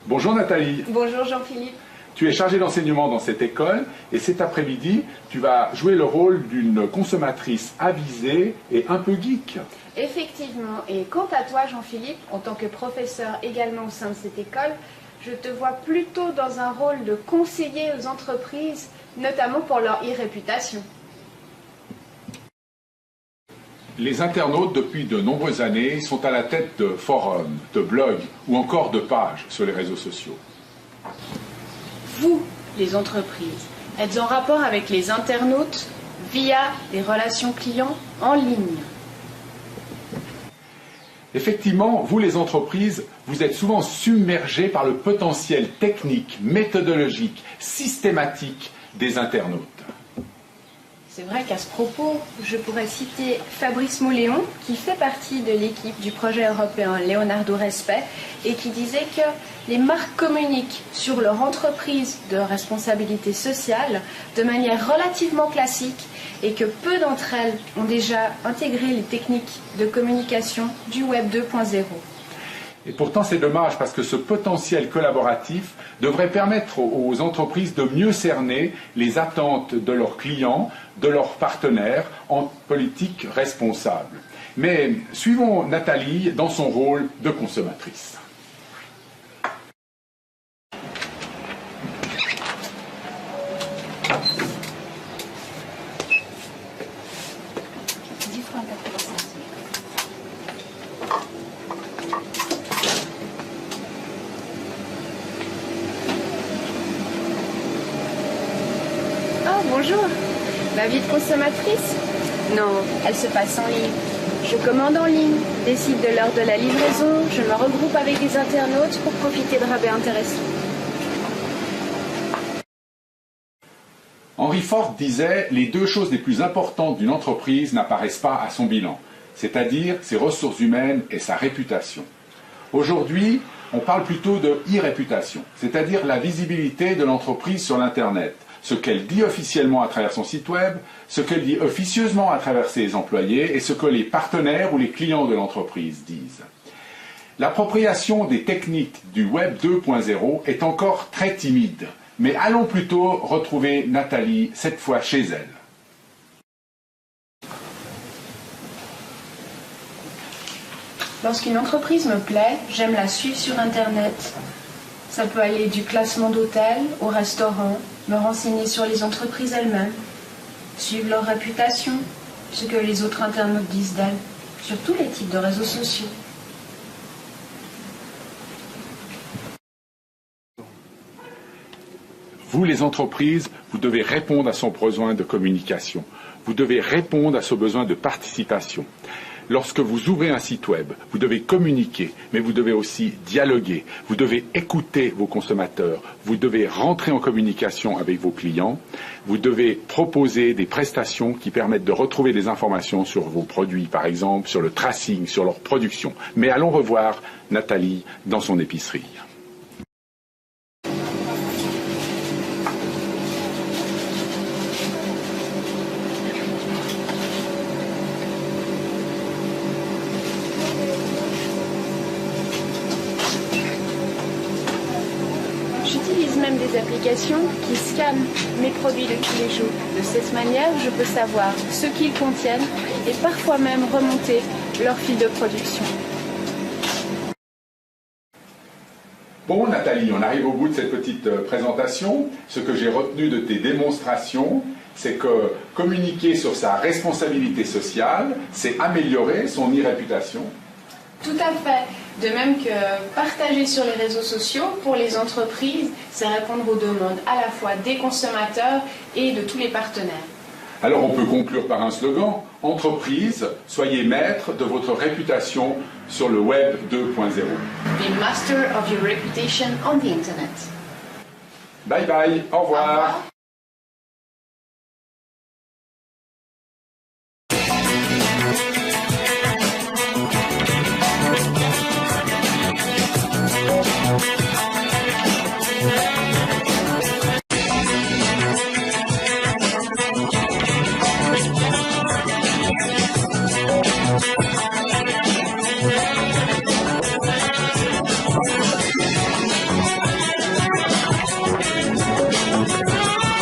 Bonjour Nathalie. Bonjour Jean-Philippe. Tu es chargée d'enseignement dans cette école et cet après-midi, tu vas jouer le rôle d'une consommatrice avisée et un peu geek. Effectivement, et quant à toi Jean-Philippe, en tant que professeur également au sein de cette école, je te vois plutôt dans un rôle de conseiller aux entreprises, notamment pour leur e-réputation. Les internautes, depuis de nombreuses années, sont à la tête de forums, de blogs ou encore de pages sur les réseaux sociaux. Vous, les entreprises, êtes en rapport avec les internautes via des relations clients en ligne. Effectivement, vous les entreprises, vous êtes souvent submergés par le potentiel technique, méthodologique, systématique des internautes. C'est vrai qu'à ce propos, je pourrais citer Fabrice Mouléon, qui fait partie de l'équipe du projet européen Leonardo Respect, et qui disait que les marques communiquent sur leur entreprise de responsabilité sociale de manière relativement classique et que peu d'entre elles ont déjà intégré les techniques de communication du Web 2.0. Et pourtant, c'est dommage parce que ce potentiel collaboratif devrait permettre aux entreprises de mieux cerner les attentes de leurs clients, de leurs partenaires en politique responsable. Mais suivons Nathalie dans son rôle de consommatrice. Bonjour, ma vie de consommatrice? Non, elle se passe en ligne. Je commande en ligne, décide de l'heure de la livraison, je me regroupe avec des internautes pour profiter de rabais intéressants. Henry Ford disait « Les deux choses les plus importantes d'une entreprise n'apparaissent pas à son bilan, c'est-à-dire ses ressources humaines et sa réputation. » Aujourd'hui, on parle plutôt de e-réputation, c'est-à-dire la visibilité de l'entreprise sur l'Internet. Ce qu'elle dit officiellement à travers son site web, ce qu'elle dit officieusement à travers ses employés et ce que les partenaires ou les clients de l'entreprise disent. L'appropriation des techniques du Web 2.0 est encore très timide, mais allons plutôt retrouver Nathalie, cette fois chez elle. Lorsqu'une entreprise me plaît, j'aime la suivre sur Internet. Ça peut aller du classement d'hôtels au restaurant, me renseigner sur les entreprises elles-mêmes, suivre leur réputation, ce que les autres internautes disent d'elles, sur tous les types de réseaux sociaux. Vous, les entreprises, vous devez répondre à son besoin de communication. Vous devez répondre à son besoin de participation. Lorsque vous ouvrez un site web, vous devez communiquer, mais vous devez aussi dialoguer. Vous devez écouter vos consommateurs. Vous devez rentrer en communication avec vos clients. Vous devez proposer des prestations qui permettent de retrouver des informations sur vos produits, par exemple, sur le tracing, sur leur production. Mais allons revoir Nathalie dans son épicerie. J'utilise même des applications qui scannent mes produits de tous les jours. De cette manière, je peux savoir ce qu'ils contiennent et parfois même remonter leur fil de production. Bon Nathalie, on arrive au bout de cette petite présentation. Ce que j'ai retenu de tes démonstrations, c'est que communiquer sur sa responsabilité sociale, c'est améliorer son e-réputation. Tout à fait. De même que partager sur les réseaux sociaux, pour les entreprises, c'est répondre aux demandes à la fois des consommateurs et de tous les partenaires. Alors on peut conclure par un slogan. Entreprise, soyez maître de votre réputation sur le Web 2.0. Be master of your reputation on the Internet. Bye bye, au revoir. Au revoir. Thank you.